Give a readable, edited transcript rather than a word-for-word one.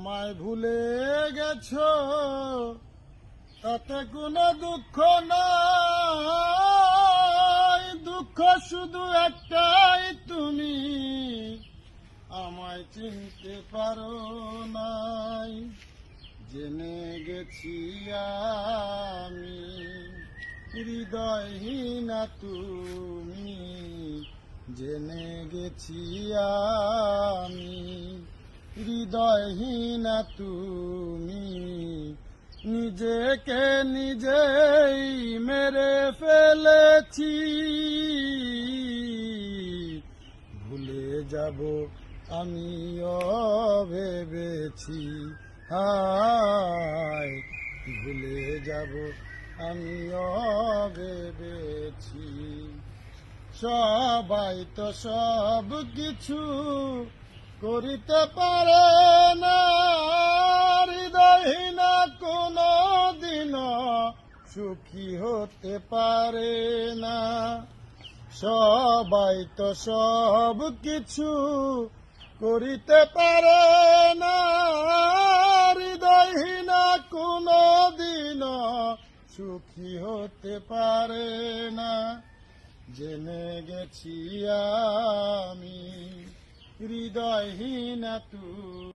আমায় ভুলে গেছো তাতে কোনো দুঃখ নাই, দুঃখ শুধু একটাই, তুমি আমায় চিনতে পারো নাই। জেনে গেছি আমি হৃদয়হীনা তুমি, জেনে গেছি আমি হৃদয়হীনা তুমি, নিজেকে নিজেই মেরে ফেলেছি। ভুলে যাব আমিও ভেবেছি, হায় ভুলে যাব আমিও ভেবেছি। সবাই তো সব কিছু করিতে পারে না, হৃদয়হীনা কোনো দিনও সুখী হতে পারে না। সবাই তো সব কিছু করিতে পারে না, হৃদয়হীনা কোনো দিনও সুখী হতে পারে না। জেনে গেছি আমি হৃদয়হীনা তুমি।